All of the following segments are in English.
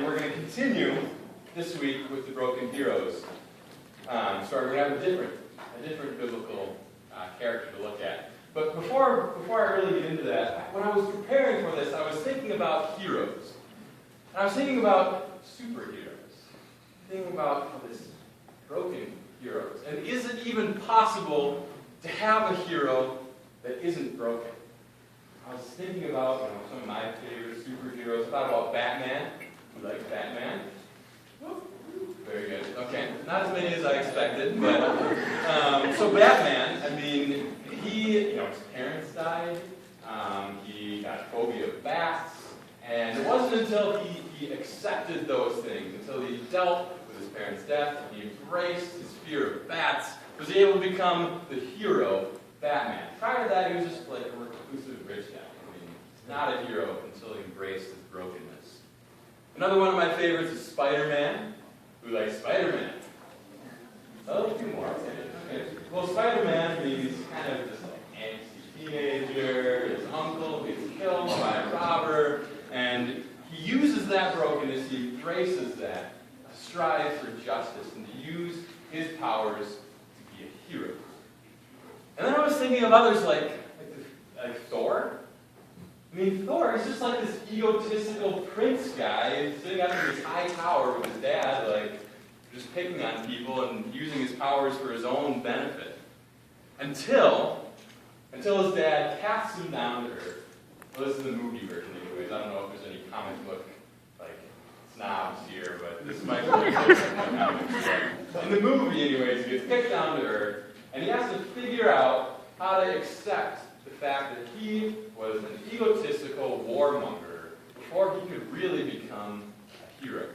and we're going to continue this week with the broken heroes. So we're going to have a different biblical character to look at. But before I really get into that, when I was preparing for this, I was thinking about heroes. And I was thinking about superheroes. Thinking about this broken heroes. And is it even possible to have a hero that isn't broken? I was thinking about some of my favorite superheroes. I thought about Batman. Who likes Batman? Very good. Okay, not as many as I expected, but so Batman. I mean, his parents died. He got a phobia of bats, and it wasn't until he accepted those things, until he dealt with his parents' death, and he embraced his fear of bats, was able to become the hero Batman. Prior to that, he was just like a reclusive rich guy. I mean, he's not a hero until he embraced his brokenness. Another one of my favorites is Spider-Man. Who likes Spider-Man? Oh, a few more. Okay. Well, Spider-Man, he's kind of just like an angsty teenager. His uncle gets killed by a robber, and he uses that brokenness, he embraces that, to strive for justice and to use his powers to be a hero. And then I was thinking of others like Thor. I mean, Thor is just like this egotistical prince guy sitting up in this high tower with his dad, like, just picking on people and using his powers for his own benefit. Until his dad casts him down to earth. Well, this is the movie version anyways. I don't know if there's any comic book, snobs here, but this might be in the movie anyways, he gets kicked down to earth, and he has to figure out how to accept the fact that he was an egotistical warmonger before he could really become a hero.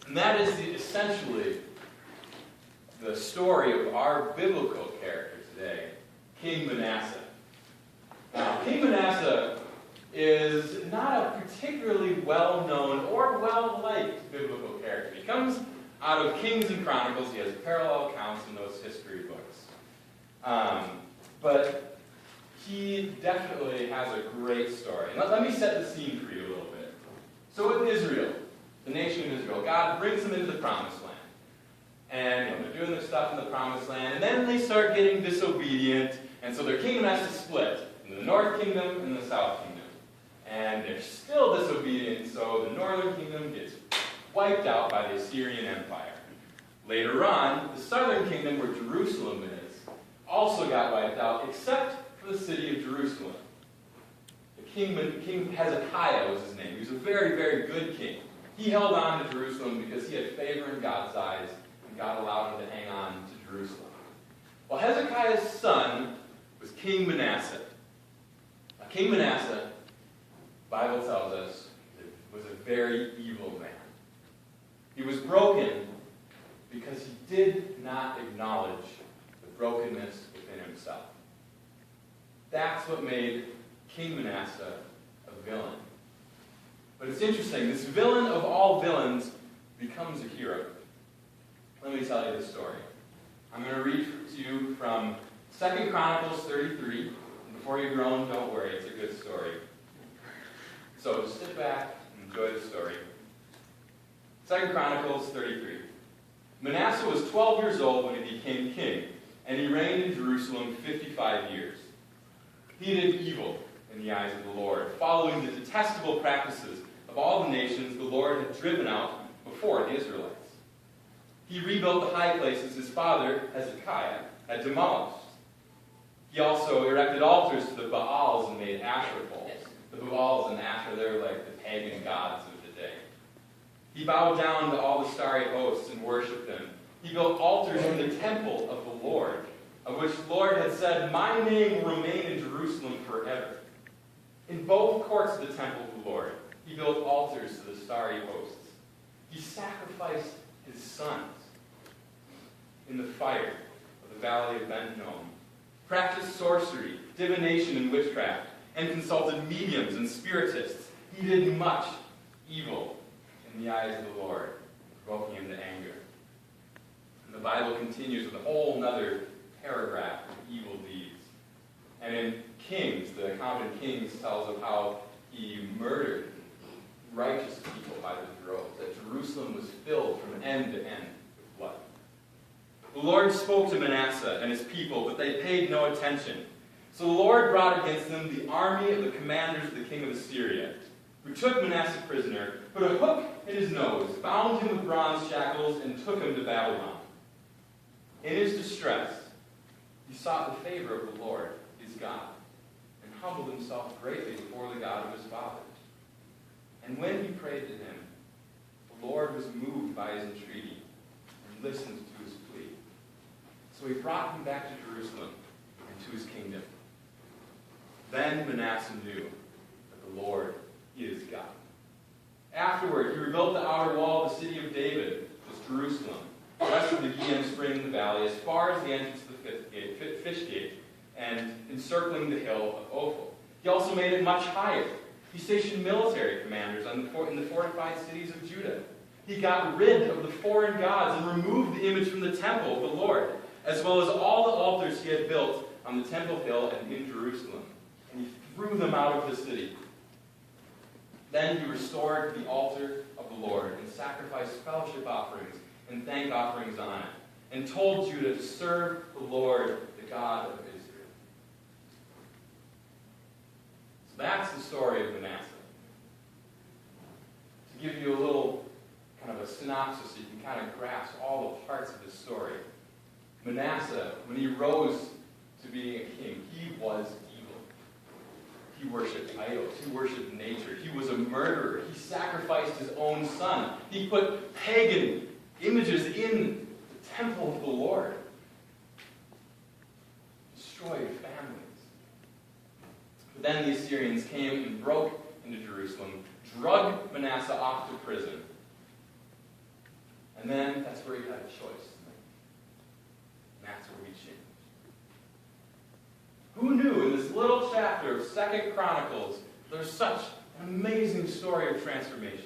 And that is essentially the story of our biblical character today, King Manasseh. Now, King Manasseh is not a particularly well-known or well-liked biblical character. He comes out of Kings and Chronicles. He has parallel accounts in those history books. But he definitely has a great story. Let me set the scene for you a little bit. So with Israel, the nation of Israel, God brings them into the Promised Land. And they're doing their stuff in the Promised Land, and then they start getting disobedient, and so their kingdom has to split into the North Kingdom and the South Kingdom. And they're still disobedient, so the Northern Kingdom gets wiped out by the Assyrian Empire. Later on, the Southern Kingdom, where Jerusalem is, also got wiped out, except for the city of Jerusalem. King Hezekiah was his name. He was a very, very good king. He held on to Jerusalem because he had favor in God's eyes, and God allowed him to hang on to Jerusalem. Well, Hezekiah's son was King Manasseh. Now, King Manasseh, the Bible tells us, was a very evil man. He was broken because he did not acknowledge the brokenness within himself. That's what made King Manasseh a villain. But it's interesting, this villain of all villains becomes a hero. Let me tell you the story. I'm going to read to you from 2 Chronicles 33. And before you groan, don't worry, it's a good story. So just sit back and enjoy the story. 2 Chronicles 33. Manasseh was 12 years old when he became king, and he reigned in Jerusalem 55 years. He did evil in the eyes of the Lord, following the detestable practices of all the nations the Lord had driven out before the Israelites. He rebuilt the high places his father, Hezekiah, had demolished. He also erected altars to the Baals and made Asherah poles. The Baals and Asherah, they're like the pagan gods of the day. He bowed down to all the starry hosts and worshipped them. He built altars in the temple of the Lord, of which the Lord had said, "My name will remain in Jerusalem forever." In both courts of the temple of the Lord, he built altars to the starry hosts. He sacrificed his sons in the fire of the valley of Ben-Hinnom, practiced sorcery, divination, and witchcraft, and consulted mediums and spiritists. He did much evil in the eyes of the Lord, provoking him to anger. And the Bible continues with a whole other paragraph of evil deeds. And in Kings, the account in Kings tells of how he murdered righteous people by the droves. end to end with blood. The Lord spoke to Manasseh and his people, but they paid no attention. So the Lord brought against them the army of the commanders of the king of Assyria, who took Manasseh prisoner, put a hook in his nose, bound him with bronze shackles, and took him to Babylon. In his distress, he sought the favor of the Lord, his God, and humbled himself greatly before the God of his fathers. And when he prayed to him, the Lord was moved by his entreaty and listened to his plea. So he brought him back to Jerusalem and to his kingdom. Then Manasseh knew that the Lord is God. Afterward, he rebuilt the outer wall of the city of David, which is Jerusalem, west of the Gihon spring in the valley, as far as the entrance to the fish gate, and encircling the hill of Ophel. He also made it much higher. He stationed military commanders in the fortified cities of Judah. He got rid of the foreign gods and removed the image from the temple of the Lord, as well as all the altars he had built on the temple hill and in Jerusalem. And he threw them out of the city. Then he restored the altar of the Lord and sacrificed fellowship offerings and thank offerings on it, and told Judah to serve the Lord, the God of Israel. So that's the story of Manasseh. To give you a little kind of a synopsis so you can kind of grasp all the parts of this story. Manasseh, when he rose to being a king, he was evil. He worshipped idols. He worshipped nature. He was a murderer. He sacrificed his own son. He put pagan images in the temple of the Lord. Destroyed families. But then the Assyrians came and broke into Jerusalem, drugged Manasseh off to prison. And then that's where he had a choice. And that's where he changed. Who knew in this little chapter of 2 Chronicles there's such an amazing story of transformation?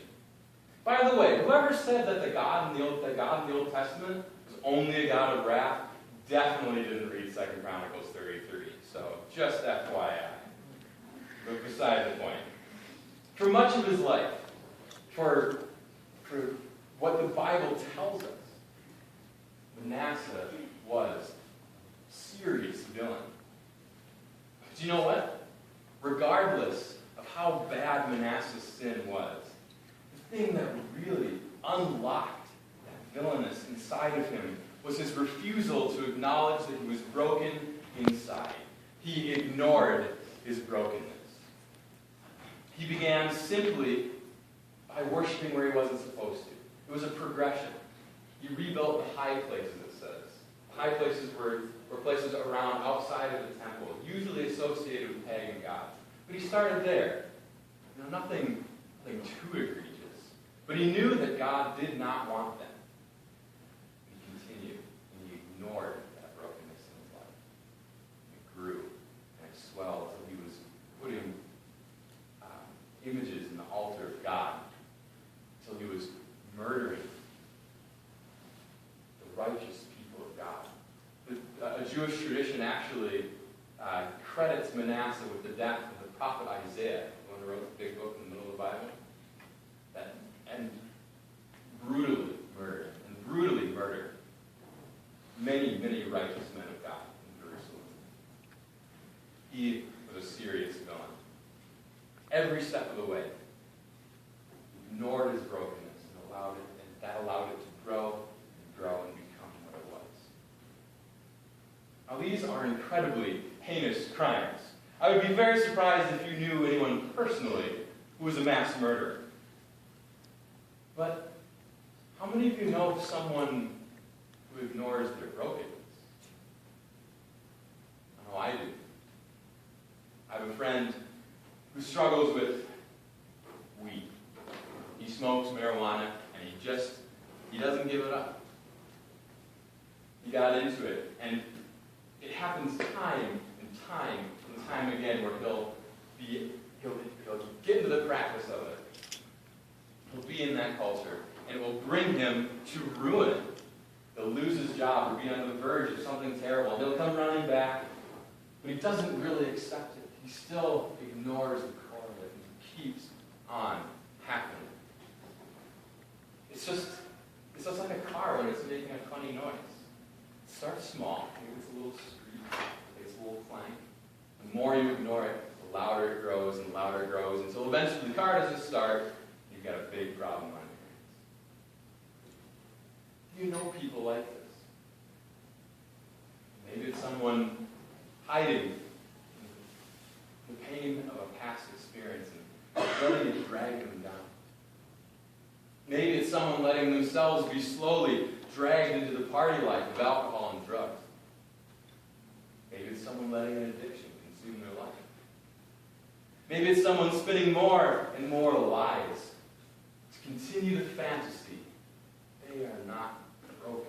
By the way, whoever said that the God in the Old Testament was only a God of wrath definitely didn't read 2 Chronicles 33. So just FYI. But beside the point. For much of his life, for what the Bible tells us, Manasseh was a serious villain. But you know what? Regardless of how bad Manasseh's sin was, the thing that really unlocked that villainous inside of him was his refusal to acknowledge that he was broken inside. He ignored his brokenness. He began simply by worshiping where he wasn't supposed to. It was a progression. He rebuilt the high places, it says. The high places were places around outside of the temple, usually associated with pagan gods. But he started there. Nothing too egregious. But he knew that God did not want them. He continued, and he ignored that brokenness in his life. It grew, and it swelled until he was putting images in the altar of God, until he was murdering the righteous people of God. A Jewish tradition actually credits Manasseh with the death of the prophet Isaiah, the one who wrote the big book in the middle of the Bible, and brutally murdered many, many righteous men of God in Jerusalem. He was a serious villain. Every step of the way, he ignored his brokenness and that allowed it to grow and grow and become what it was. Now, these are incredibly heinous crimes. I would be very surprised if you knew anyone personally who was a mass murderer. But how many of you know someone who ignores their brokenness? I know I do. I have a friend who struggles with weed. He smokes marijuana, and he doesn't give it up. He got into it, and it happens time and time again where he'll get into the practice of it. He'll be in that culture, and it will bring him to ruin. He'll lose his job or be on the verge of something terrible. He'll come running back, but he doesn't really accept it. He still ignores the core of it and keeps on happening. It's It's just like a car when it's making a funny noise. It starts small, maybe it's a little screech, maybe it's a little clank. The more you ignore it, the louder it grows and louder it grows, until eventually the car doesn't start, you've got a big problem on your hands. Do you know people like this? Maybe it's someone hiding the pain of a past experience and letting it drag them down. Maybe it's someone letting themselves be slowly dragged into the party life of alcohol and drugs. Maybe it's someone letting an addiction consume their life. Maybe it's someone spinning more and more lies to continue the fantasy they are not broken.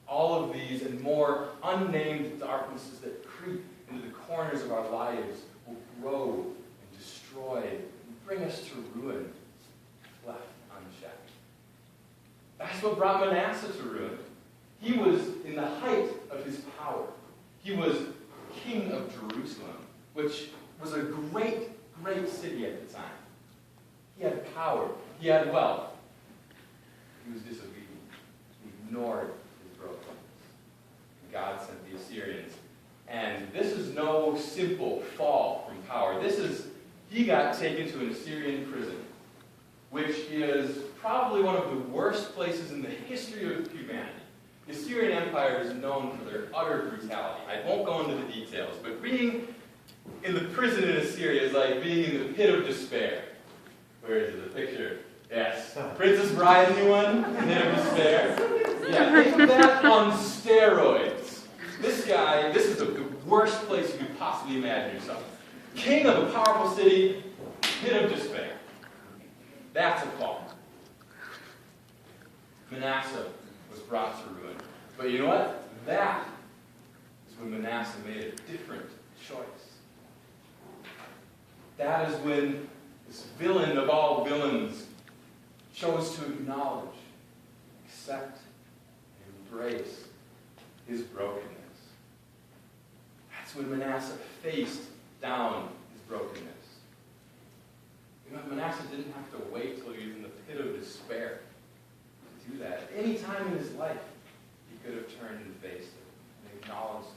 All of these and more unnamed darknesses that creep into the corners of our lives will grow and destroy and bring us to ruin, left unchecked. That's what brought Manasseh to ruin. He was in the height of his power. He was king of Jerusalem, which was a great, great city at the time. He had power. He had wealth. He was disobedient. He ignored his brokenness. God sent the Assyrians. And this is no simple fall from power. He got taken to an Assyrian prison, which is probably one of the worst places in the history of humanity. The Assyrian Empire is known for their utter brutality. I won't go into the details, but being in the prison in Assyria is like being in the pit of despair. Where is it? The picture? Yes. Princess Bride, anyone? Pit of despair? Yeah, think of that on steroids. This is the worst place you could possibly imagine yourself. King of a powerful city, pit of despair. That's a fall. Manasseh was brought to ruin. But you know what? That is when Manasseh made a different choice. That is when this villain of all villains chose to acknowledge, accept, and embrace his brokenness. That's when Manasseh faced down his brokenness. You know, Manasseh didn't have to wait till he was in the pit of despair to do that. At any time in his life, he could have turned and faced it and acknowledged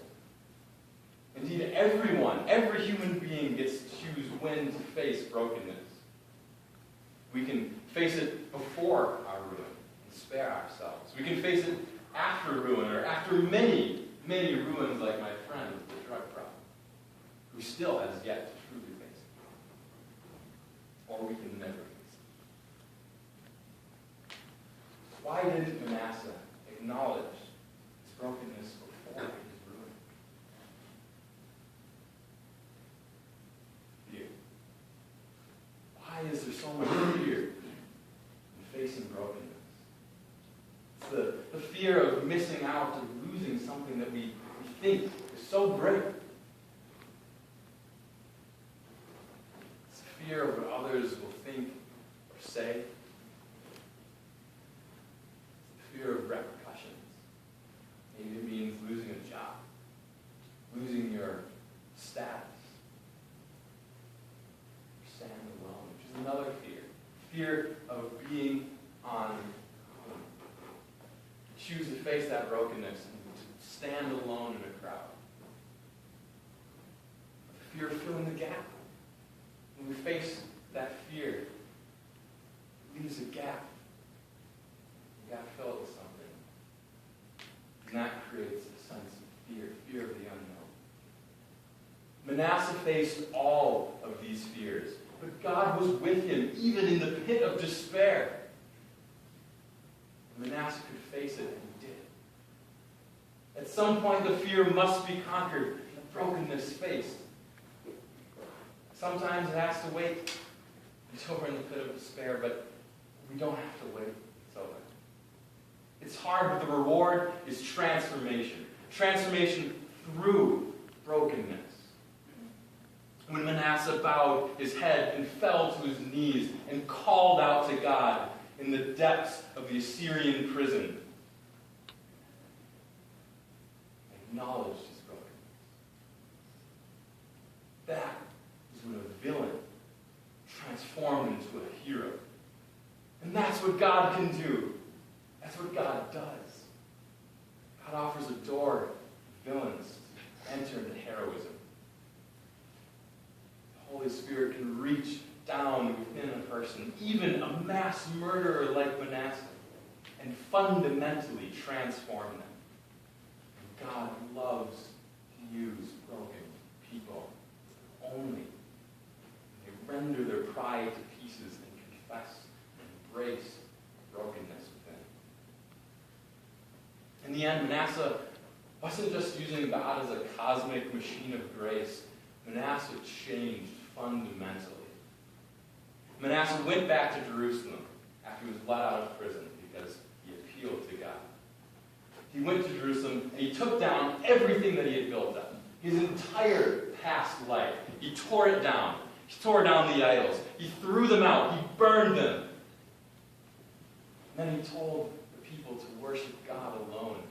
it. Indeed, every human being gets to choose when to face brokenness. We can face it before our ruin and spare ourselves. We can face it after ruin or after many, many ruins like my friend with the drug problem, who still has yet to truly face it. Or we can never face it. Why didn't Manasseh acknowledge his brokenness before his ruin? Fear. Why is there so much fear in facing brokenness? It's the fear of missing out, of losing something that we think is so great. It's the fear of what others will think or say. It's the fear of repercussions. Maybe it means losing a job, losing your status, or standing alone, which is another fear. Fear of being on your own. Choose to face that brokenness and to stand alone in a crowd. The fear of filling the gap. When we face that fear, it leaves a gap. You got to fill it with something. And that creates a sense of fear of the unknown. Manasseh faced all of these fears, but God was with him even in the pit of despair. Manasseh could face it, and he did. At some point, the fear must be conquered, the brokenness faced. Sometimes it has to wait until we're in the pit of despair, but we don't have to wait. It's over. It's hard, but the reward is transformation. Transformation through brokenness. When Manasseh bowed his head and fell to his knees and called out to God in the depths of the Assyrian prison, acknowledged his brokenness. That is when a villain transformed into a hero. And that's what God can do That's what God does. God offers a door to villains to enter into heroism. The Holy Spirit can reach down within a person, even a mass murderer like Manasseh, and fundamentally transform them. And God loves to use broken people only. They render their pride to pieces and confess and embrace brokenness within. In the end, Manasseh wasn't just using God as a cosmic machine of grace. Manasseh changed fundamentally. Manasseh went back to Jerusalem after he was let out of prison because he appealed to God. He went to Jerusalem and he took down everything that he had built up. His entire past life. He tore it down. He tore down the idols. He threw them out. He burned them. And then he told the people to worship God alone.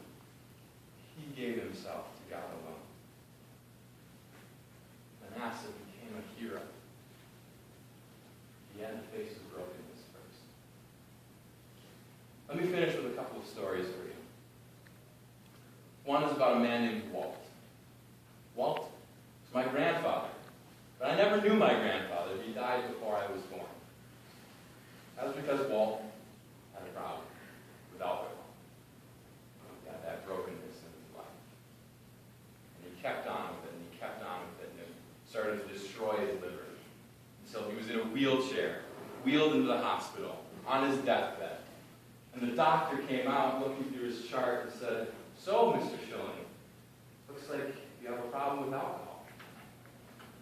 He gave himself to God alone. Manasseh became a hero. He had to face his brokenness first. Let me finish with a couple of stories for you. One is about a man named Walt. Walt was my grandfather. But I never knew my grandfather. He died before I was born. That was because Walt had a problem with alcohol. He had that brokenness in his life. And he kept on with it, and he kept on with it, and it started to destroy his liver. Until he was in a wheelchair, wheeled into the hospital, on his deathbed. And the doctor came out looking through his chart and said, "So, Mr. Schilling, looks like you have a problem with alcohol."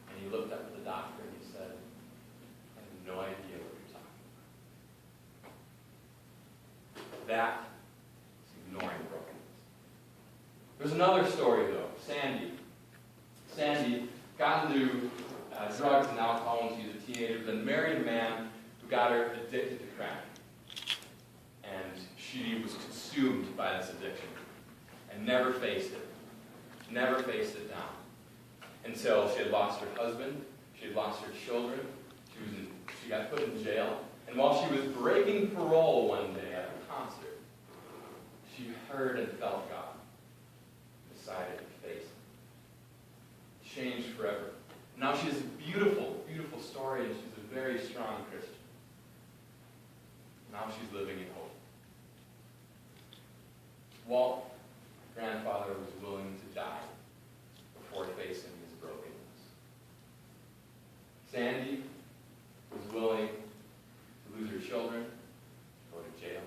And he looked up at the doctor and he said, "I have no idea what you're talking about." That is ignoring brokenness. There's another story, though. Sandy. Sandy got into drugs and alcohol when she was a teenager, then married a man who got her addicted to crack. And she was consumed by this addiction and never faced it. Never faced it down. Until she had lost her husband, she had lost her children, she got put in jail, and while she was breaking parole one day at a concert, she heard and felt God, decided to face it. Changed forever. Now she has a beautiful, beautiful story, and she's a very strong Christian. Now she's living in hope. Walt, grandfather, was willing to die before facing his brokenness. Sandy was willing to lose her children, go to jail,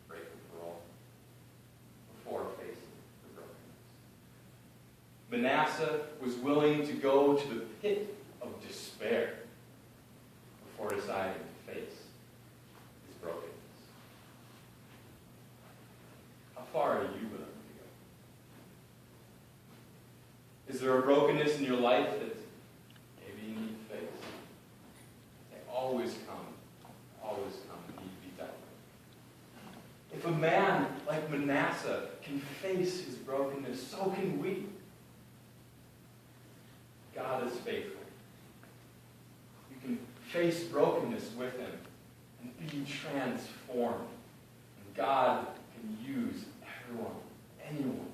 break her parole, before facing the brokenness. Manasseh was willing to go to the pit of despair before deciding to face his brokenness. How far are you willing to go? Is there a brokenness in your life that maybe you need to face? They always come and need to be dealt with. If a man like Manasseh can face his brokenness, so can we. God is faithful. You can face brokenness with him and be transformed. And God can use everyone, anyone,